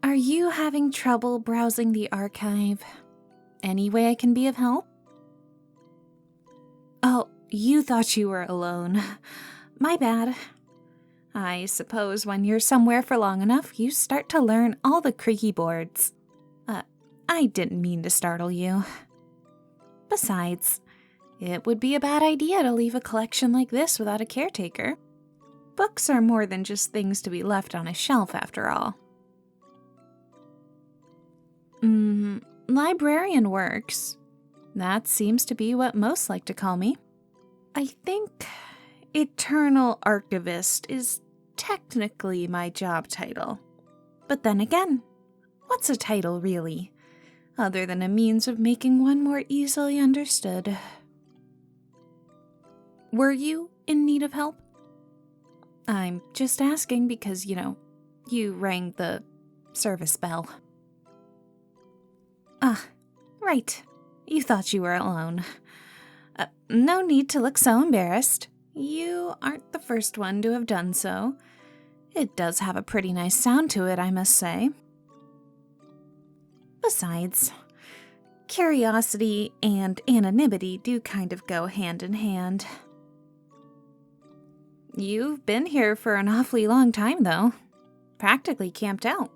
Are you having trouble browsing the archive? Any way I can be of help? Oh, you thought you were alone. My bad. I suppose when you're somewhere for long enough, you start to learn all the creaky boards. I didn't mean to startle you. Besides, it would be a bad idea to leave a collection like this without a caretaker. Books are more than just things to be left on a shelf, after all. Librarian works. That seems to be what most like to call me. I think Eternal Archivist is technically my job title. But then again, what's a title really, other than a means of making one more easily understood? Were you in need of help? I'm just asking because, you rang the service bell. Right. You thought you were alone. No need to look so embarrassed. You aren't the first one to have done so. It does have a pretty nice sound to it, I must say. Besides, curiosity and anonymity do kind of go hand in hand. You've been here for an awfully long time, though. Practically camped out.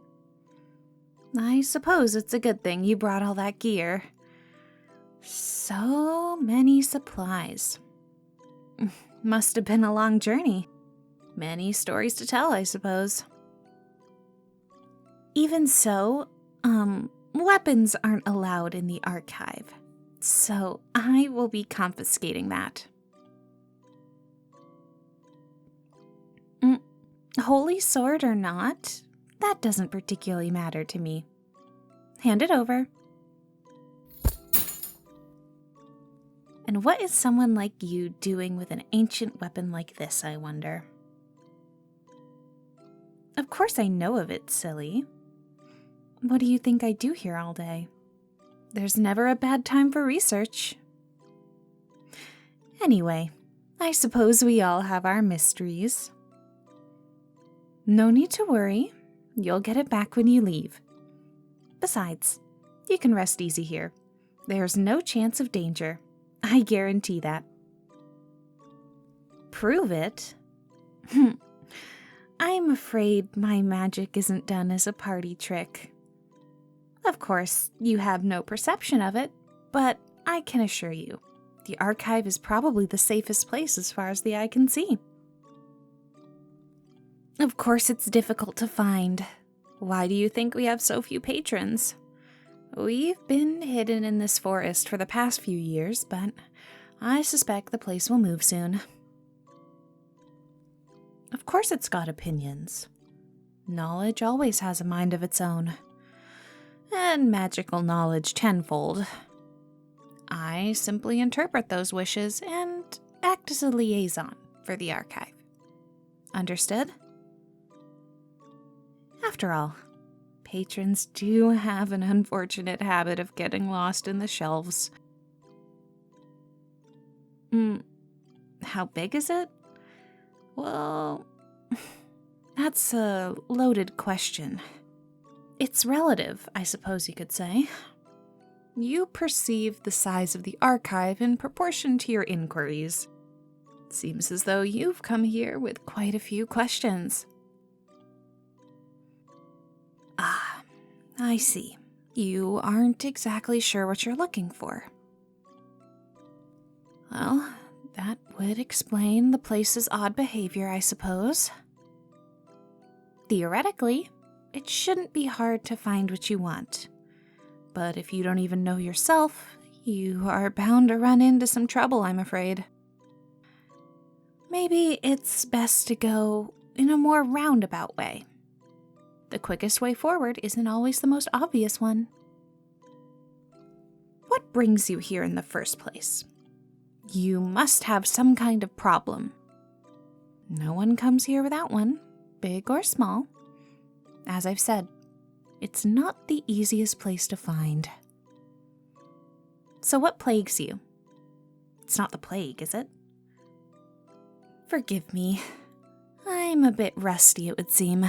I suppose it's a good thing you brought all that gear. So many supplies. Must have been a long journey. Many stories to tell, I suppose. Even so, weapons aren't allowed in the archive. So I will be confiscating that. Holy sword or not, that doesn't particularly matter to me. Hand it over. And what is someone like you doing with an ancient weapon like this, I wonder? Of course I know of it, silly. What do you think I do here all day? There's never a bad time for research. Anyway, I suppose we all have our mysteries. No need to worry. You'll get it back when you leave. Besides, you can rest easy here. There's no chance of danger. I guarantee that. Prove it? I'm afraid my magic isn't done as a party trick. Of course, you have no perception of it, but I can assure you, the archive is probably the safest place as far as the eye can see. Of course, it's difficult to find. Why do you think we have so few patrons? We've been hidden in this forest for the past few years, but I suspect the place will move soon. Of course it's got opinions. Knowledge always has a mind of its own. And magical knowledge tenfold. I simply interpret those wishes and act as a liaison for the archive. Understood? After all, patrons do have an unfortunate habit of getting lost in the shelves. How big is it? Well, that's a loaded question. It's relative, I suppose you could say. You perceive the size of the archive in proportion to your inquiries. Seems as though you've come here with quite a few questions. I see. You aren't exactly sure what you're looking for. Well, that would explain the place's odd behavior, I suppose. Theoretically, it shouldn't be hard to find what you want. But if you don't even know yourself, you are bound to run into some trouble, I'm afraid. Maybe it's best to go in a more roundabout way. The quickest way forward isn't always the most obvious one. What brings you here in the first place? You must have some kind of problem. No one comes here without one, big or small. As I've said, it's not the easiest place to find. So what plagues you? It's not the plague, is it? Forgive me. I'm a bit rusty, it would seem.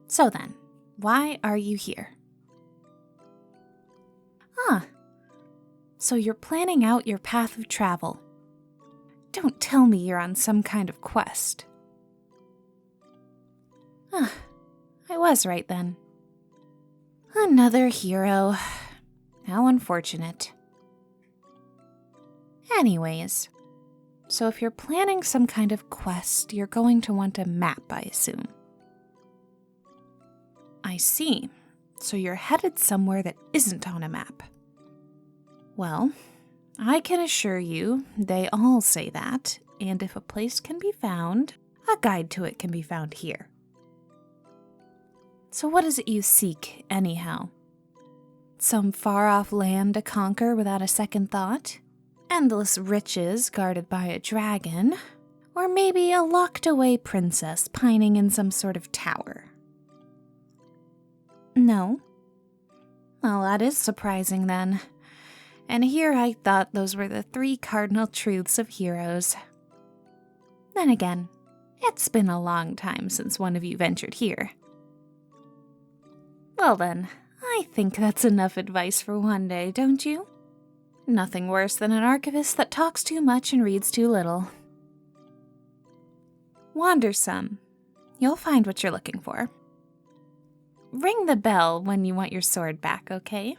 So then, why are you here? Ah, so you're planning out your path of travel. Don't tell me you're on some kind of quest. Ah, I was right then. Another hero. How unfortunate. Anyways, so if you're planning some kind of quest, you're going to want a map, I assume. I see. So you're headed somewhere that isn't on a map. Well, I can assure you they all say that, and if a place can be found, a guide to it can be found here. So what is it you seek, anyhow? Some far-off land to conquer without a second thought? Endless riches guarded by a dragon? Or maybe a locked-away princess pining in some sort of tower? No? Well, that is surprising then. And here I thought those were the 3 cardinal truths of heroes. Then again, it's been a long time since one of you ventured here. Well then, I think that's enough advice for one day, don't you? Nothing worse than an archivist that talks too much and reads too little. Wander some. You'll find what you're looking for. Ring the bell when you want your sword back, okay?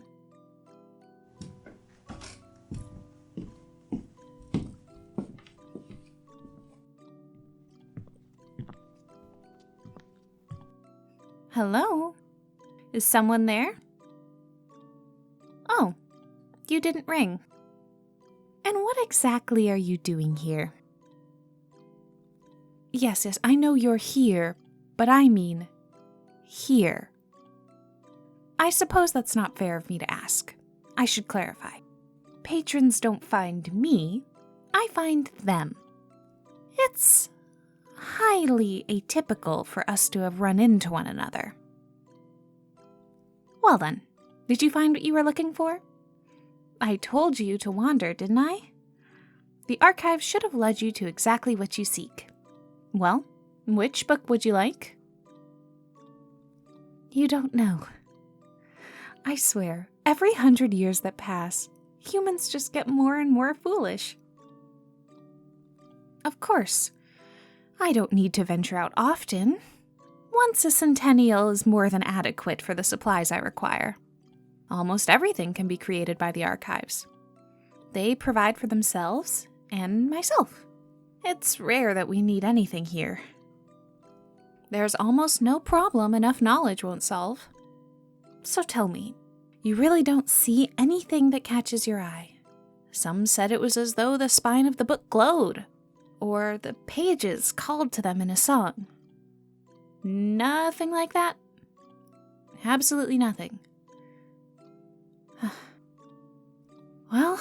Hello? Is someone there? Oh, you didn't ring. And what exactly are you doing here? Yes, I know you're here, but I mean here. I suppose that's not fair of me to ask. I should clarify. Patrons don't find me, I find them. It's highly atypical for us to have run into one another. Well then, did you find what you were looking for? I told you to wander, didn't I? The archive should have led you to exactly what you seek. Well, which book would you like? You don't know. I swear, every 100 years that pass, humans just get more and more foolish. Of course, I don't need to venture out often. Once a centennial is more than adequate for the supplies I require. Almost everything can be created by the archives. They provide for themselves and myself. It's rare that we need anything here. There's almost no problem enough knowledge won't solve. So tell me, you really don't see anything that catches your eye? Some said it was as though the spine of the book glowed, or the pages called to them in a song. Nothing like that? Absolutely nothing. Well,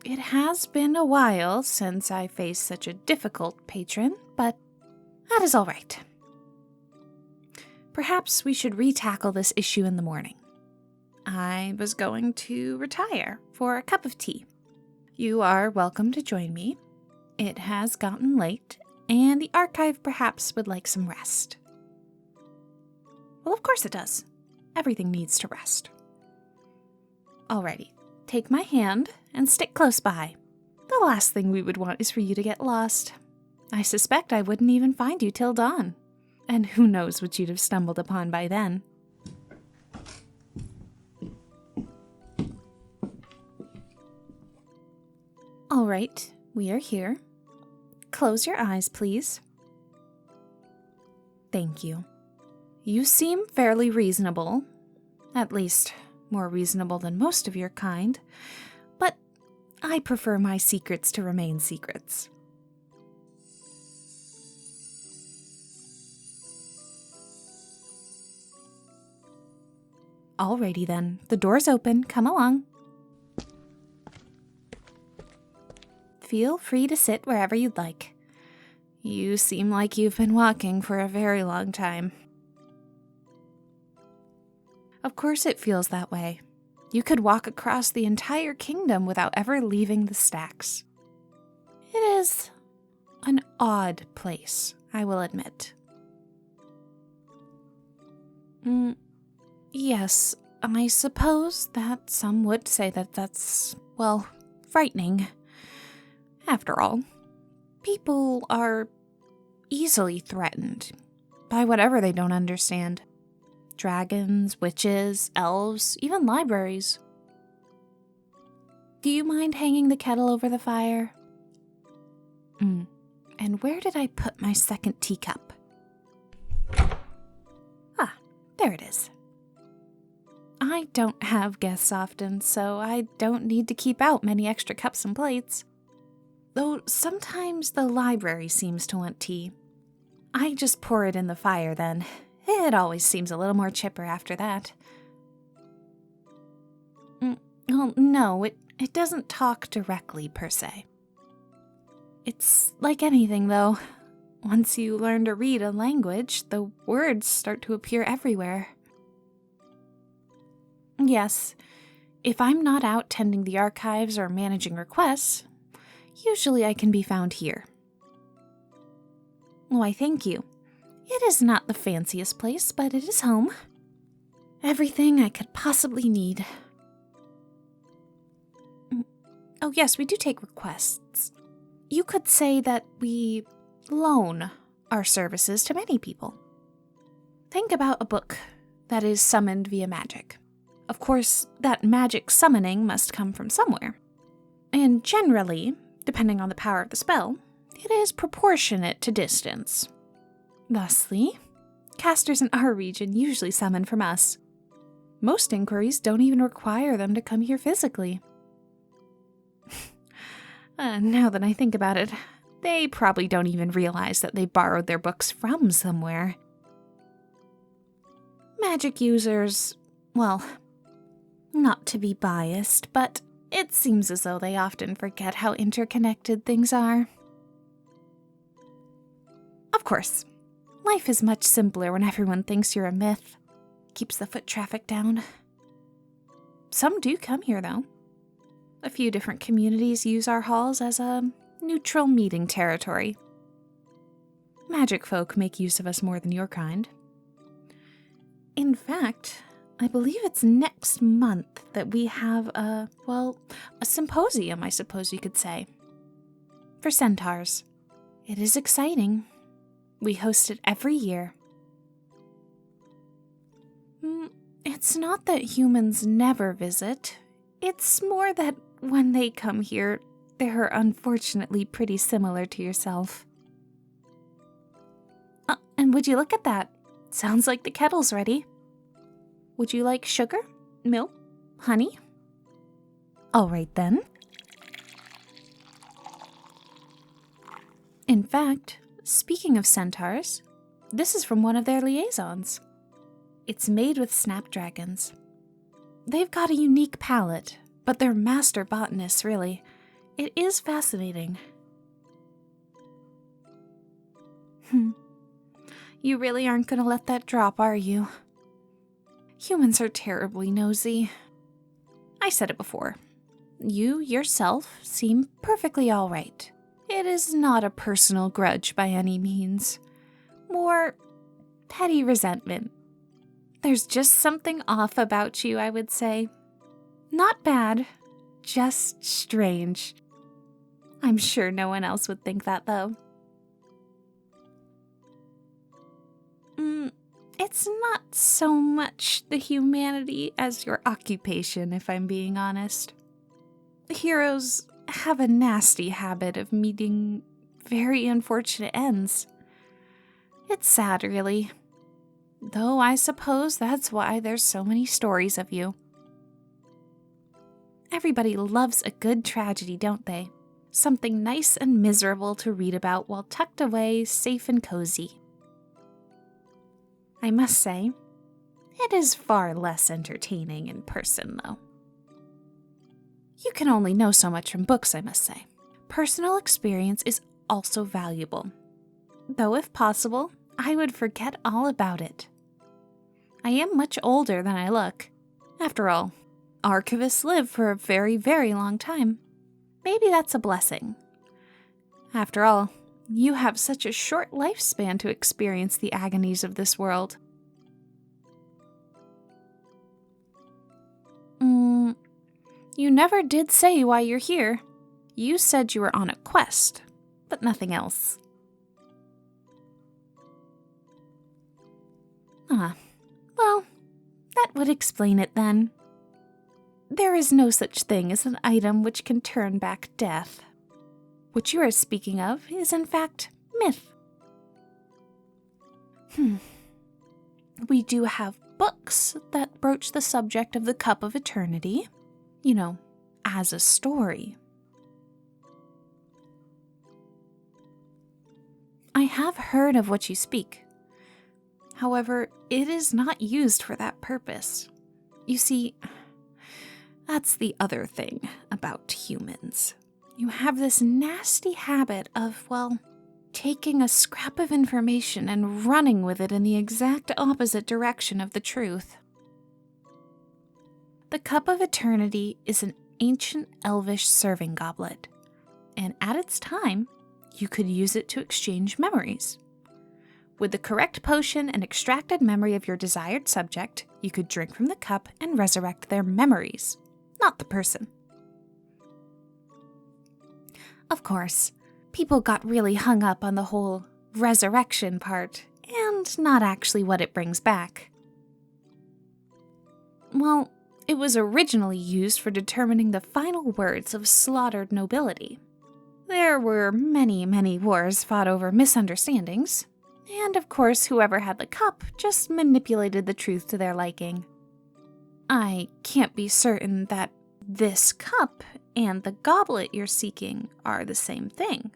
it has been a while since I faced such a difficult patron, but that is all right. Perhaps we should re-tackle this issue in the morning. I was going to retire for a cup of tea. You are welcome to join me. It has gotten late, and the archive perhaps would like some rest. Well, of course it does. Everything needs to rest. Alrighty, take my hand and stick close by. The last thing we would want is for you to get lost. I suspect I wouldn't even find you till dawn. And who knows what you'd have stumbled upon by then. Alright, we are here. Close your eyes, please. Thank you. You seem fairly reasonable, at least more reasonable than most of your kind, but I prefer my secrets to remain secrets. Alrighty then, the door's open, come along. Feel free to sit wherever you'd like. You seem like you've been walking for a very long time. Of course it feels that way. You could walk across the entire kingdom without ever leaving the stacks. It is an odd place, I will admit. Yes, I suppose that some would say that that's, well, frightening. After all, people are easily threatened by whatever they don't understand. Dragons, witches, elves, even libraries. Do you mind hanging the kettle over the fire? And where did I put my second teacup? Ah, there it is. I don't have guests often, so I don't need to keep out many extra cups and plates. Though sometimes the library seems to want tea. I just pour it in the fire then. It always seems a little more chipper after that. Well, no, it doesn't talk directly per se. It's like anything, though. Once you learn to read a language, the words start to appear everywhere. Yes, if I'm not out tending the archives or managing requests, usually I can be found here. Why, thank you. It is not the fanciest place, but it is home. Everything I could possibly need. Oh yes, we do take requests. You could say that we loan our services to many people. Think about a book that is summoned via magic. Of course, that magic summoning must come from somewhere. And generally, depending on the power of the spell, it is proportionate to distance. Thusly, casters in our region usually summon from us. Most inquiries don't even require them to come here physically. Now that I think about it, they probably don't even realize that they borrowed their books from somewhere. Magic users, well, not to be biased, but it seems as though they often forget how interconnected things are. Of course, life is much simpler when everyone thinks you're a myth. Keeps the foot traffic down. Some do come here, though. A few different communities use our halls as a neutral meeting territory. Magic folk make use of us more than your kind. In fact, I believe it's next month that we have a symposium, I suppose you could say, for centaurs. It is exciting. We host it every year. It's not that humans never visit. It's more that when they come here, they're unfortunately pretty similar to yourself. And would you look at that? Sounds like the kettle's ready. Would you like sugar, milk, honey? All right then. In fact, speaking of centaurs, this is from one of their liaisons. It's made with snapdragons. They've got a unique palate, but they're master botanists, really. It is fascinating. You really aren't going to let that drop, are you? Humans are terribly nosy. I said it before. You, yourself, seem perfectly all right. It is not a personal grudge by any means. More petty resentment. There's just something off about you, I would say. Not bad, just strange. I'm sure no one else would think that, though. It's not so much the humanity as your occupation, if I'm being honest. Heroes have a nasty habit of meeting very unfortunate ends. It's sad, really. Though I suppose that's why there's so many stories of you. Everybody loves a good tragedy, don't they? Something nice and miserable to read about while tucked away, safe and cozy. I must say, it is far less entertaining in person, though. You can only know so much from books, I must say. Personal experience is also valuable. Though if possible, I would forget all about it. I am much older than I look. After all, archivists live for a very, very long time. Maybe that's a blessing. After all, you have such a short lifespan to experience the agonies of this world. You never did say why you're here. You said you were on a quest, but nothing else. Well, that would explain it then. There is no such thing as an item which can turn back death. What you are speaking of is in fact myth. We do have books that broach the subject of the Cup of Eternity, as a story. I have heard of what you speak. However, it is not used for that purpose. You see, that's the other thing about humans. You have this nasty habit of, taking a scrap of information and running with it in the exact opposite direction of the truth. The Cup of Eternity is an ancient Elvish serving goblet, and at its time, you could use it to exchange memories. With the correct potion and extracted memory of your desired subject, you could drink from the cup and resurrect their memories, not the person. Of course, people got really hung up on the whole resurrection part, and not actually what it brings back. Well, it was originally used for determining the final words of slaughtered nobility. There were many, many wars fought over misunderstandings, and of course whoever had the cup just manipulated the truth to their liking. I can't be certain that this cup and the goblet you're seeking are the same thing,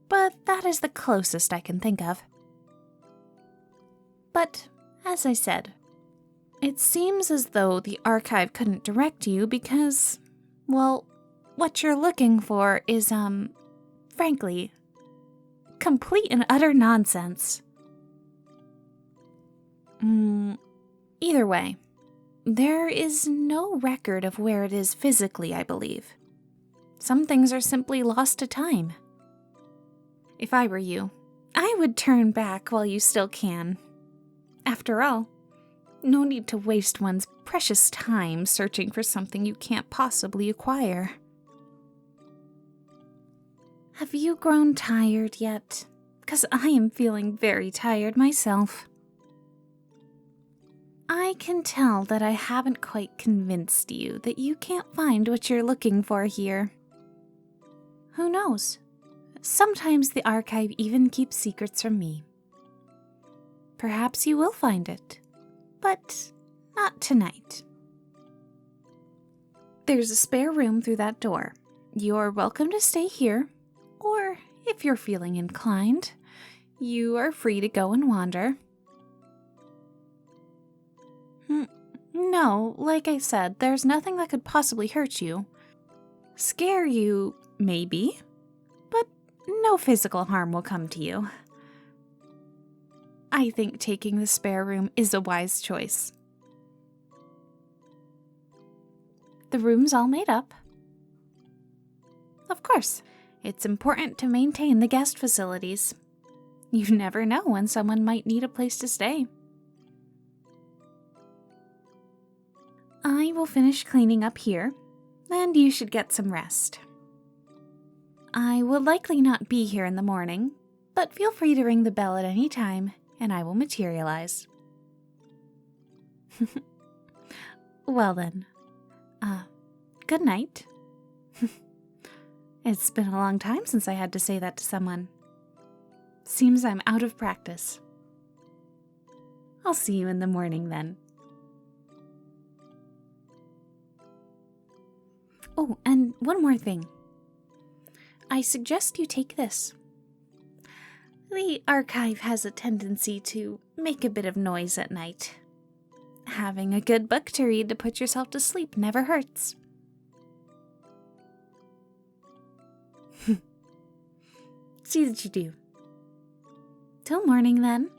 but that is the closest I can think of. But, as I said, it seems as though the archive couldn't direct you because, what you're looking for is, frankly, complete and utter nonsense. Either way, there is no record of where it is physically, I believe. Some things are simply lost to time. If I were you, I would turn back while you still can. After all, no need to waste one's precious time searching for something you can't possibly acquire. Have you grown tired yet? 'Cause I am feeling very tired myself. I can tell that I haven't quite convinced you that you can't find what you're looking for here. Who knows? Sometimes the archive even keeps secrets from me. Perhaps you will find it, but not tonight. There's a spare room through that door. You're welcome to stay here, or if you're feeling inclined, you are free to go and wander. No, like I said, there's nothing that could possibly hurt you. Scare you, maybe, but no physical harm will come to you. I think taking the spare room is a wise choice. The room's all made up. Of course, it's important to maintain the guest facilities. You never know when someone might need a place to stay. I will finish cleaning up here, and you should get some rest. I will likely not be here in the morning, but feel free to ring the bell at any time, and I will materialize. Well then, good night. It's been a long time since I had to say that to someone. Seems I'm out of practice. I'll see you in the morning then. Oh, and one more thing. I suggest you take this. The archive has a tendency to make a bit of noise at night. Having a good book to read to put yourself to sleep never hurts. See that you do. Till morning then.